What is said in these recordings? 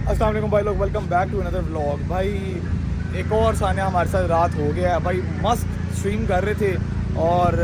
अस्सलाम वालेकुम भाई लोग, welcome back to another vlog. भाई एक और सानिया हमारे साथ रात हो गया है भाई। मस्त स्ट्रीम कर रहे थे और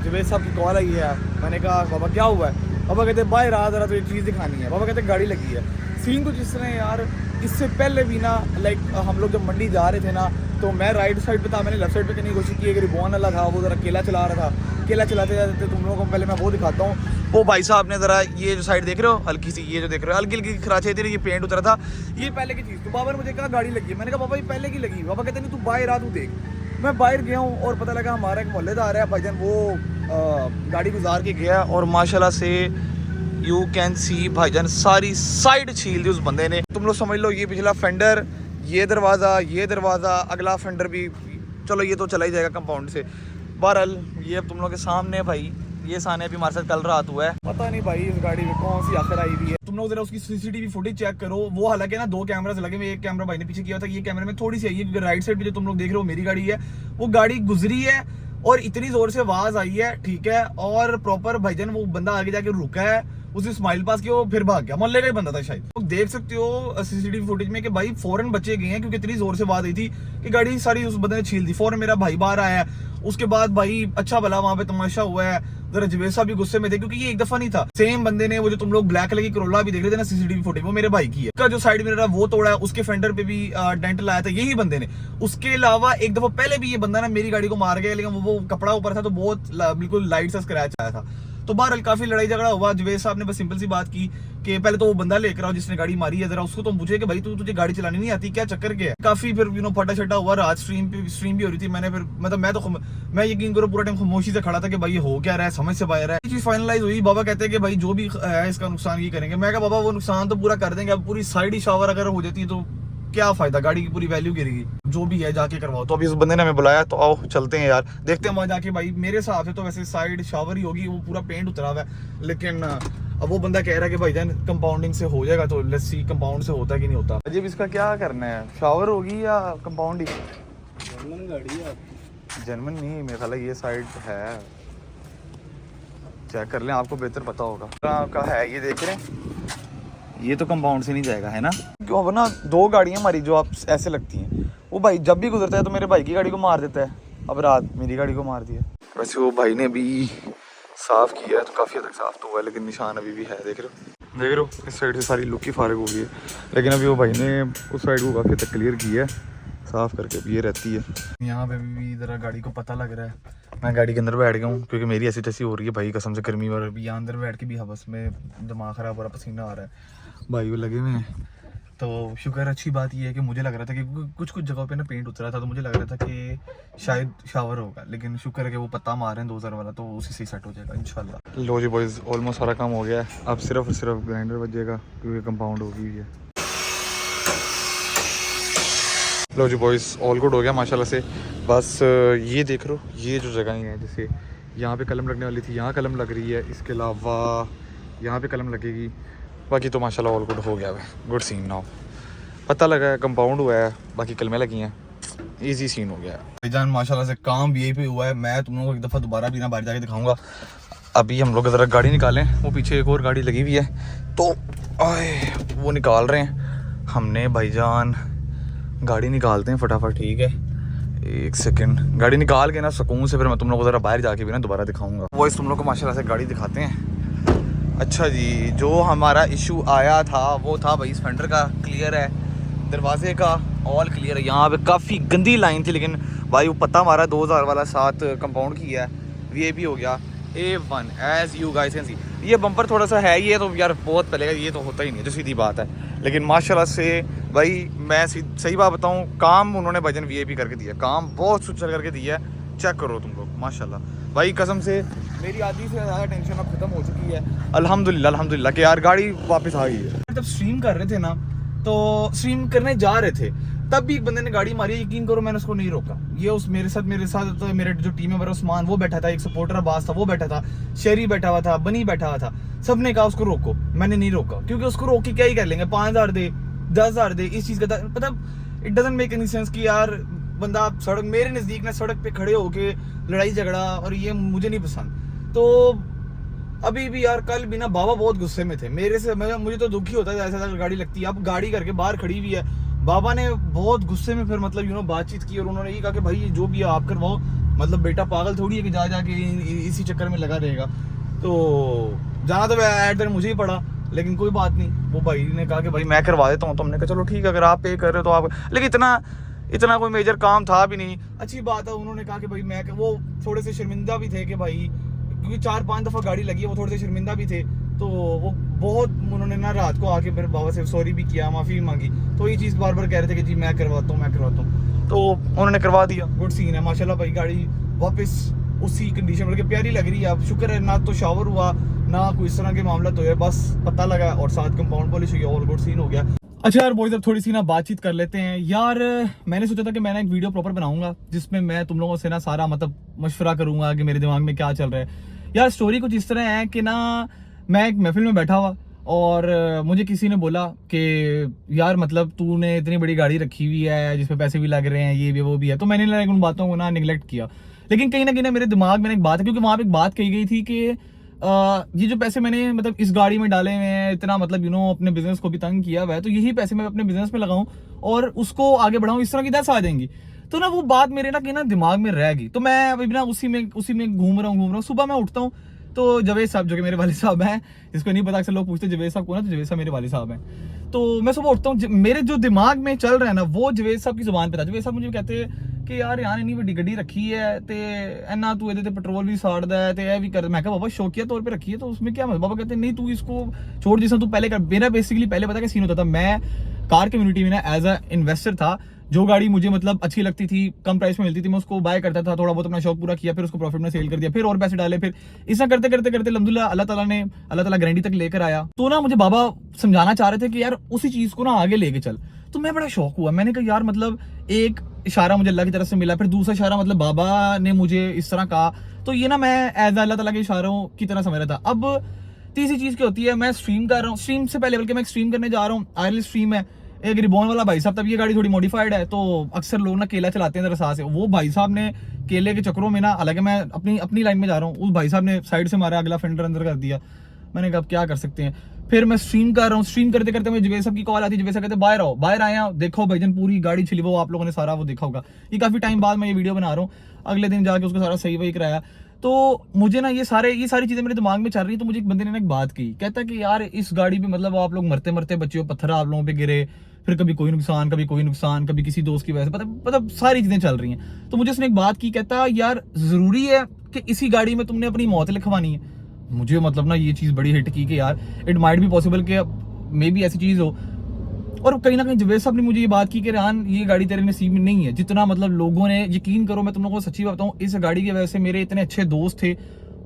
जवेद साहब की कॉल आई है। मैंने कहा बाबा क्या हुआ है? बाबा कहते भाई रात रात तो एक चीज़ दिखानी है। बाबा कहते गाड़ी लगी है। सीन कुछ इस तरह यार, इससे पहले भी ना लाइक हम लोग जब मंडी जा रहे थे ना, तो मैं राइट साइड पे था, मैंने लेफ्ट साइड पे करने की कोशिश की। एक रिबॉन वाला था, वो ज़रा केला चला रहा था। केला चलाते जाते तुम लोगों को पहले मैं वो दिखाता हूँ। वो भाई साहब ने ज़रा ये जो साइड देख रहे हो, हल्की सी ये जो देख रहे हो, हल्की हल्की खराचे थी, ये पेंट उतरा था, ये पहले की चीज़। तो बाबा ने मुझे कहा गाड़ी लगी है। मैंने कहा बाबा ये पहले की लगी। बाबा कहते नहीं तू बाहर आ, तू देख। मैं बाहर गया हूँ और पता लगा हमारा एक मोहल्लेदार है भाईजान, वो गाड़ी गुजार के गया और माशाल्लाह से यू कैन सी भाईजान सारी साइड छील दी उस बंदे ने। तुम लोग समझ लो, ये पिछला फेंडर, ये दरवाज़ा, अगला फेंडर भी, चलो ये तो चला ही जाएगा कंपाउंड से। बहरहाल ये अब तुम लोग के सामने भाई, ये सानिया भी हमारे साथ कल रात हुआ है। पता नहीं भाई इस गाड़ी में कौन सी आखिर आई हुई है। तुम लोग जरा उसकी सीसीटीवी फुटेज चेक करो। वो हालांकि ना 2 कैमरास लगे हुए, एक कैमरा भाई ने पीछे किया था, ये कैमरे में थोड़ी सी आई है क्योंकि राइट साइड पे जो तुम लोग देख रहे हो मेरी गाड़ी है, वो गाड़ी गुजरी है और इतनी जोर से आवाज आई है, ठीक है। और प्रॉपर भाईजान वो बंदा आगे जाके रुका है, उसे स्माइल पास किया, वो फिर भाग गया। मोहल्ले का ही बंदा था शायद। तो देख सकते हो सीसीटीवी फुटेज में कि भाई फौरन बच्चे गए हैं क्योंकि इतनी जोर से आवाज आई थी कि गाड़ी सारी उस बंदे ने छील दी। फौरन मेरा भाई बाहर आया। उसके बाद भाई अच्छा भला वहां पे तमाशा हुआ है। जरा जवेद साहब भी गुस्से में थे क्योंकि ये एक दफा नहीं था। सेम बंदे ने वो जो तुम लोग ब्लैक कलर की करोला भी देख रहे थे ना सीसीटीवी फुटेज, वो मेरे भाई की है। उसका जो साइड मिरर है वो तोड़ा है, उसके फेंडर पे भी डेंट लाया था यही बंदे ने। उसके अलावा एक दफा पहले भी ये बंदा ना मेरी गाड़ी को मार गया, लेकिन वो कपड़ा ऊपर था तो बहुत बिल्कुल लाइट सा स्क्रैच आया था। तो बहरहाल काफी लड़ाई झगड़ा हुआ। जवेद साहब ने बस सिंपल सी बात की कि पहले तो वो बंदा लेकर आओ जिसने गाड़ी मारी है, जरा उसको तो पूछे कि भाई तुझे गाड़ी चलानी नहीं आती, क्या चक्कर क्या है। काफी फिर फटा छटा हुआ। रात स्ट्रीम भी हो रही थी। मैंने फिर मतलब मैं यकीन करो पूरा टाइम खामोशी से खड़ा था कि भाई ये हो क्या रहा है, समझ से बाहर है। ये चीज फाइनलाइज हुई। बाबा कहते हैं कि भाई जो भी है इसका नुकसान ये करेंगे। मैं कहा बाबा वो नुकसान तो पूरा कर देंगे, अब पूरी साइड ही शावर अगर हो जाती है तो क्या फायदा, गाड़ी की पूरी वैल्यू गिरेगी। जो भी है जाके करवाओ। तो अभी इस बंदे ने हमें बुलाया तो आओ चलते हैं यार, देखते हैं वहां जाके। भाई मेरे हिसाब से तो वैसे साइड शावर ही होगी, वो पूरा पेंट उतरा हुआ है, लेकिन अब वो बंदा कह रहा है कि भाईजान कंपाउंडिंग से हो जाएगा, तो लेट्स सी कंपाउंड से होता कि नहीं होता। अजीब इसका क्या करना है, शावर होगी या कंपाउंडिंग? जर्मन गाड़ी है। जर्मन नहीं, मेरा ख्याल है ये साइड है, चेक कर लें, आपको बेहतर पता होगा। आपका है ये देख रहे हैं, ये तो कंपाउंड से नहीं जाएगा है ना, क्यों वरना 2 गाड़ियां हमारी जो आप ऐसे लगती हैं, वो भाई जब भी गुजरता है तो मेरे भाई की गाड़ी को मार देता है। अब रात मेरी गाड़ी को मार दिया। वैसे वो भाई ने भी साफ किया है तो काफ़ी हद तक साफ तो हुआ है, लेकिन निशान अभी भी है। देख रहे हो इस साइड से सारी लुक ही फारिग हो गई है, लेकिन अभी वो भाई ने उस साइड को काफ़ी हद तक क्लियर किया है, साफ करके भी ये रहती है। यहाँ पे भी ज़रा गाड़ी को पता लग रहा है। मैं गाड़ी के अंदर बैठ गया हूँ क्योंकि मेरी ऐसी तैसी हो रही है भाई कसम से, गर्मी। और अभी यहाँ अंदर बैठ के भी हवस में दिमाग ख़राब हो रहा, पसीना आ रहा है भाई, वो लगे हुए हैं। तो शुक्र अच्छी बात ये है कि मुझे लग रहा था कि कुछ जगहों पे ना पेंट उतरा था, तो मुझे लग रहा था कि शायद शावर होगा, लेकिन शुक्र है कि वो पत्ता मार रहे हैं 2000 वाला, तो उसी से सेट हो जाएगा इंशाल्लाह। लो जी बॉयज़, ऑलमोस्ट सारा काम हो गया है। अब सिर्फ और सिर्फ ग्राइंडर बजेगा क्योंकि कंपाउंड हो गई है। लो जी बॉयज़, ऑल गुड हो गया माशाल्लाह से। बस ये देख लो, ये जो जगह है जैसे यहाँ पे कलम लगने वाली थी, यहाँ कलम लग रही है, इसके अलावा यहाँ पे कलम लगेगी। बाकी तो माशाल्लाह ऑल गुड हो गया है, गुड सीन नाउ। पता लगा है कंपाउंड हुआ है, बाकी कलमें लगी हैं, इजी सीन हो गया है भाईजान। माशाल्लाह से काम भी यही पे हुआ है। मैं तुम लोगों को एक दफ़ा दोबारा भी ना बाहर जाके दिखाऊंगा। अभी हम लोग ज़रा गाड़ी निकालें, वो पीछे एक और गाड़ी लगी हुई है तो आए वो निकाल रहे हैं। हमने भाईजान गाड़ी निकालते हैं फटाफट, ठीक है। एक सेकंड, गाड़ी निकाल के ना सुकून से फिर मैं तुम लोग को ज़रा बाहर जाके भी ना दोबारा दिखाऊंगा। वो इस तुम लोग को माशाल्लाह से गाड़ी दिखाते हैं। अच्छा जी, जो हमारा इशू आया था वो था भाई इस फेंडर का, क्लियर है, दरवाजे का ऑल क्लियर है। यहाँ पे काफ़ी गंदी लाइन थी, लेकिन भाई वो पत्ता हमारा 2000 वाला साथ कंपाउंड किया है, वीआईपी हो गया A1 as you guys can see. ये बम्पर थोड़ा सा है, ये तो यार बहुत पहले का, ये तो होता ही नहीं है, जो सीधी बात है। लेकिन माशाल्लाह से भाई मैं सही बात बताऊँ, काम उन्होंने भजन वीआईपी करके दिया, काम बहुत सुचल करके दिया है। चेक करो तुम लोग माशाल्लाह भाई, कसम से मेरी आधी से ज़्यादा टेंशन अब खत्म हो चुकी है अल्हम्दुलिल्लाह कि यार गाड़ी वापस आ गई है। जब स्ट्रीम कर रहे थे ना, तो स्ट्रीम करने जा रहे थे, तब भी एक बंदे ने गाड़ी मारी, यकीन करो मैंने उसको नहीं रोका। ये उस मेरे साथ तो मेरे जो टीम मेंबर उस्मान वो बैठा था, एक सपोर्टर अब्बास था वो बैठा था, शेरी बैठा हुआ था, बनी बैठा हुआ था, सब ने कहा उसको रोको। मैंने नहीं रोका क्योंकि उसको रोक के क्या ही कर लेंगे, 5000 दे 10000 दे, इस चीज़ का मतलब it doesn't make any sense कि यार बंदा सड़क मेरे नज़दीक ना सड़क पे खड़े होके लड़ाई झगड़ा, और ये मुझे नहीं पसंद। तो अभी भी यार, कल भी ना बाबा बहुत गुस्से में थे मेरे से। मुझे तो दुखी होता है ऐसा गाड़ी लगती है। अब गाड़ी करके बाहर खड़ी हुई है, बाबा ने बहुत गुस्से में फिर मतलब बातचीत की और उन्होंने ये कहा कि भाई ये जो भी है आप करवाओ, मतलब बेटा पागल थोड़ी है कि जा जाके इसी चक्कर में लगा रहेगा। तो जाना तो एट द मुझे ही पड़ा, लेकिन कोई बात नहीं। वो भाई ने कहा कि भाई मैं करवा देता हूँ, तो हमने कहा चलो ठीक है, अगर आप पे कर रहे हो तो आप। लेकिन इतना कोई मेजर काम था भी नहीं। अच्छी बात है, उन्होंने कहा कि भाई वो थोड़े से शर्मिंदा भी थे कि भाई, क्योंकि 4-5 दफ़ा गाड़ी लगी है, वो थोड़े से शर्मिंदा भी थे। तो वो बहुत उन्होंने ना रात को आके मेरे बाबा से सॉरी भी किया, माफ़ी भी मांगी। तो ये चीज़ बार बार कह रहे थे कि जी मैं करवाता हूँ। तो उन्होंने करवा दिया। गुड सीन है माशाल्लाह भाई, गाड़ी वापस उसी कंडीशन में प्यारी लग रही है। अब शुक्र है ना तो शावर हुआ ना कोई इस तरह के मामला तो है, बस पता लगा और साथ कंपाउंड पॉलिश हुई, ऑल गुड सीन हो गया। अच्छा यार बॉयज, अब थोड़ी सी ना बातचीत कर लेते हैं यार। मैंने सोचा था कि मैं ना एक वीडियो प्रॉपर बनाऊंगा जिसमें मैं तुम लोगों से ना सारा मतलब मशवरा करूंगा कि मेरे दिमाग में क्या चल रहा है। यार स्टोरी कुछ इस तरह है कि ना, मैं एक महफिल में बैठा हुआ और मुझे किसी ने बोला कि यार मतलब तूने इतनी बड़ी गाड़ी रखी हुई है जिसमें पैसे भी लग रहे हैं, ये भी वो भी है। तो मैंने उन बातों को ना निगलेक्ट किया। लेकिन कहीं ना मेरे दिमाग में एक बात है, क्योंकि वहां पे एक बात कही गई थी कि ये जो पैसे मैंने मतलब इस गाड़ी में डाले हुए हैं, इतना मतलब अपने बिजनेस को भी तंग किया हुआ है, तो यही पैसे मैं अपने बिजनेस में लगाऊं और उसको आगे बढ़ाऊं, इस तरह की दस आ जाएंगी। तो ना वो बात मेरे ना कि ना दिमाग में रह गई। तो मैं अभी ना उसी में घूम रहा हूँ। सुबह मैं उठता हूँ तो जवेद साहब जो कि मेरे वाले साहब हैं, इसको नहीं पता, अक्सर लोग पूछते जवेद साहब कौन है, तो जवेद साहब मेरे वाले साहब हैं। तो मैं सुबह उठता हूँ, मेरे जो दिमाग में चल रहा है ना वो जवेद साहब की जुबान पे था। जवेद साहब मुझे कहते हैं कि यार यार इन्नी बड़ी गड्डी रखी है ते इन्ना तू ये पेट्रोल भी साड़दा है ते ये भी कर। मैं कहा बाबा शौकिया तौर पे रखी है तो उसमें क्या मतलब। बाबा कहते नहीं तू इसको छोड़, जैसा तू पहले कर। मेरा बेसिकली पहले पता क्या सीन होता था, मैं कार कम्युनिटी में ना एज अ इन्वेस्टर था। जो गाड़ी मुझे मतलब अच्छी लगती थी, कम प्राइस में मिलती थी, मैं उसको बाय करता था, थोड़ा बहुत अपना शौक पूरा किया, फिर उसको प्रॉफिट में सेल कर दिया, फिर और पैसे डाले, फिर ऐसा करते करते करते अल्हम्दुलिल्लाह अल्लाह ताला गारंटी तक लेकर आया। तो ना मुझे बाबा समझाना चाह रहे थे कि यार उसी चीज को ना आगे लेके चल। तो मैं बड़ा शौक हुआ। मैंने कहा यार मतलब एक इशारा मुझे अल्लाह की तरफ से मिला, फिर दूसरा इशारा मतलब बाबा ने मुझे इस तरह कहा। तो ये ना मैं एज अल्लाह ताला के इशारों की तरह समझ रहा था। अब तीसरी चीज क्या होती है, मैं स्ट्रीम कर रहा हूँ, स्ट्रीम से पहले बल्कि मैं स्ट्रीम करने जा रहा हूँ, आयरल स्ट्रीम है, एक रिबॉन वाला भाई साहब। तब ये गाड़ी थोड़ी मॉडिफाइड है, तो अक्सर लोग ना केला चलाते हैं रसा से। वो भाई साहब ने केले के चक्करों में ना, हालांकि मैं अपनी लाइन में जा रहा हूँ, उस भाई साहब ने साइड से मारा, अगला फेंडर अंदर कर दिया। मैंने कहा अब क्या कर सकते हैं। फिर मैं स्ट्रीम कर रहा हूँ, स्ट्रीम करते करते मुझे जवेद साहब की कॉल आती है। जवेद साहब कहते बाहर आओ, बाहर आया, देखो भाईजान पूरी गाड़ी छिली, वो आप लोगों ने सारा वो देखा होगा। ये काफी टाइम बाद मैं ये वीडियो बना रहा हूँ, अगले दिन जाके उसको सारा सही वही कराया। तो मुझे ना ये सारी चीजें मेरे दिमाग में चल रही है। तो मुझे एक बंदे ने एक बात की, कहता कि यार इस गाड़ी पे मतलब आप लोग मरते मरते बच्चे हो, पत्थर आप लोगों पे गिरे, फिर कभी कोई नुकसान, कभी किसी दोस्त की वजह से, मतलब सारी चीजें चल रही हैं। तो मुझे उसने एक बात की, कहता यार जरूरी है कि इसी गाड़ी में तुमने अपनी मौत लिखवानी है। मुझे मतलब ना ये चीज बड़ी हिट की कि यार इट माइट बी पॉसिबल कि मे बी ऐसी चीज हो। और कहीं ना कहीं जवेद साहब ने मुझे ये बात की कि रेहान ये गाड़ी तेरे नसीब में नहीं है। जितना मतलब लोगों ने, यकीन करो मैं तुम लोगों को सच्ची बात बताऊं, इस गाड़ी की वजह से मेरे इतने अच्छे दोस्त थे,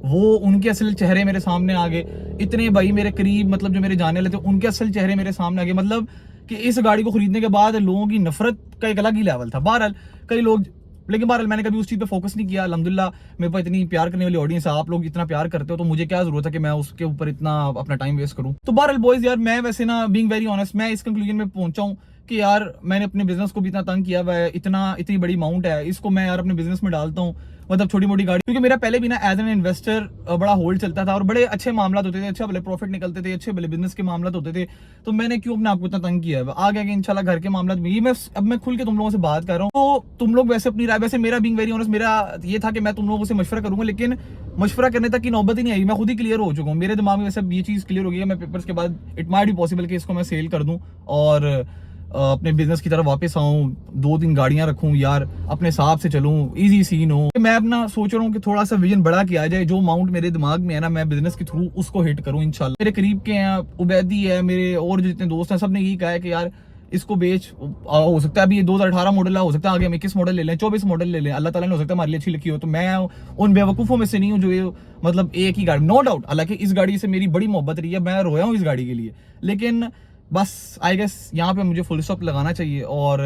वो उनके असल चेहरे मेरे सामने आ गए। इतने भाई मेरे करीब मतलब जो मेरे जाने वाले थे, उनके असल चेहरे मेरे सामने आ गए। मतलब कि इस गाड़ी को खरीदने के बाद लोगों की नफरत का एक अलग ही लेवल था। बहरहाल कई लोग, लेकिन बहरहाल मैंने कभी उस चीज पे फोकस नहीं किया। अल्हम्दुलिल्लाह मेरे पास इतनी प्यार करने वाली ऑडियंस है, आप लोग इतना प्यार करते हो, तो मुझे क्या जरूरत है कि मैं उसके ऊपर इतना अपना टाइम वेस्ट करूं। तो बहरहाल बॉयज यार, मैं वैसे ना बीइंग वेरी ऑनेस्ट, मैं इस कंक्लूजन में पहुंचा हूं कि यार मैंने अपने बिजनेस को भी इतना तंग किया हुआ है, इतनी बड़ी अमाउंट है, इसको मैं यार अपने बिजनेस में डालता हूँ, मतलब छोटी मोटी गाड़ी। क्योंकि मेरा पहले भी ना एज एन इन्वेस्टर बड़ा होल्ड चलता था और बड़े अच्छे मामला होते थे, अच्छे भले प्रॉफिट निकलते थे, अच्छे भले बिजनेस के मामला होते थे। तो मैंने क्यों अपने आपको इतना तंग किया है। आगे आगे इंशाल्लाह घर के मामला में ये अब मैं खुल के तुम लोगों से बात कर रहा हूँ। तो तुम लोग वैसे अपनी राय, वैसे मेरा बीइंग वेरी ऑनेस्ट मेरा ये था कि मैं तुम लोगों से मशवरा करूंगा, लेकिन मशवरा करने तक की नौबत ही नहीं आई। मैं खुद ही क्लियर हो चुका हूँ, मेरे दिमाग में वैसे ये चीज क्लियर हो गई है। मैं पेपर्स के बाद इट माइट बी पॉसिबल कि इसको मैं सेल कर दूं और अपने बिजनेस की तरफ वापस आऊं, 2-3 गाड़ियां रखूं यार, अपने हिसाब से चलूं, इजी सीन हो। मैं अपना सोच रहा हूं कि थोड़ा सा विजन बड़ा किया जाए, जो अमाउंट मेरे दिमाग में है ना, मैं बिजनेस के थ्रू उसको हिट करूं इंशाल्लाह। मेरे करीब के हैं, उबैदी है, मेरे और जो जितने दोस्त हैं, सब ने यही कहा है कि यार इसको बेच, हो सकता है अभी ये 2018 मॉडल है, हो सकता है आगे हम 21 मॉडल ले लें, 24 मॉडल ले लें, अल्लाह ताला ने हो सकता है हमारे लिए अच्छी लिखी हो। तो मैं उन बेवकूफ़ों में से नहीं हूँ जो ये मतलब एक ही गाड़ी, नो डाउट, हालांकि इस गाड़ी से मेरी बड़ी मोहब्बत रही है, मैं रोया हूँ इस गाड़ी के लिए, लेकिन बस आई गेस यहाँ पे मुझे फुल स्टॉप लगाना चाहिए और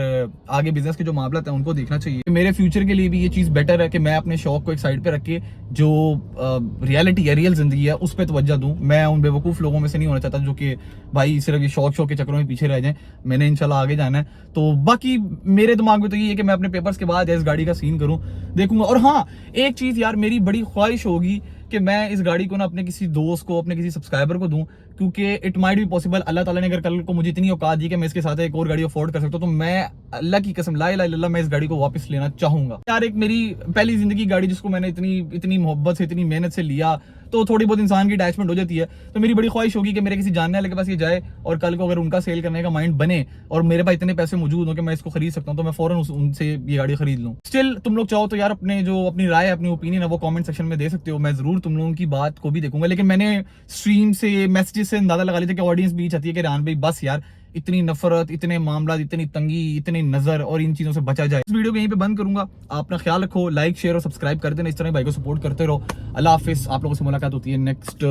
आगे बिजनेस के जो मामला है उनको देखना चाहिए। मेरे फ्यूचर के लिए भी ये चीज़ बेटर है कि मैं अपने शौक को एक साइड पे रख के जो रियलिटी है, रियल जिंदगी है, उस पर तवज्जो दूं। मैं उन बेवकूफ़ लोगों में से नहीं होना चाहता जो कि भाई सिर्फ ये शौक के चक्करों में पीछे रह जाएं। मैंने इंशाल्लाह आगे जाना है। तो बाकी मेरे दिमाग में तो ये है कि मैं अपने पेपर्स के बाद इस गाड़ी का सीन करूँ, देखूंगा। और हाँ, एक चीज़ यार मेरी बड़ी ख्वाहिश होगी कि मैं इस गाड़ी को ना अपने किसी दोस्त को, अपने किसी सब्सक्राइबर को दूं, क्योंकि इट माइट बी पॉसिबल अल्लाह ताला ने अगर कल को मुझे इतनी औकात दी कि मैं इसके साथ एक और गाड़ी अफोर्ड कर सकता हूं, तो मैं अल्लाह की कसम ला इलाहा इल्लल्लाह मैं इस गाड़ी को वापस लेना चाहूंगा यार। एक मेरी पहली जिंदगी गाड़ी जिसको मैंने इतनी मोहब्बत से, इतनी मेहनत से लिया, तो थोड़ी बहुत इंसान की अटैचमेंट हो जाती है। तो मेरी बड़ी ख्वाहिश होगी कि मेरे किसी जानने वाले के पास ये जाए और कल को अगर उनका सेल करने का माइंड बने और मेरे पास इतने पैसे मौजूद हो कि मैं इसको खरीद सकता हूं, तो मैं फौरन उनसे ये गाड़ी खरीद लूं। स्टिल तुम लोग चाहो तो यार अपनी राय, अपनी ओपिनियन है वो कमेंट सेक्शन में दे सकते हो। मैं जरूर तुम लोगों की बात को भी देखूंगा, लेकिन मैंने स्ट्रीम से, मैसेजेस से अंदाजा लगा लिया था कि ऑडियंस भी चाहती है कि रान भाई बस यार इतनी नफरत, इतने मामला, इतनी तंगी, इतनी नजर और इन चीजों से बचा जाए। इस वीडियो को यहीं पे बंद करूंगा। आप अपना ख्याल रखो, लाइक शेयर और सब्सक्राइब कर देना, इस तरह भाई को सपोर्ट करते रहो। अल्लाह हाफिज। आप लोगों से मुलाकात होती है नेक्स्ट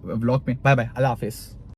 व्लॉग में। बाय बाय, अल्लाह हाफिज।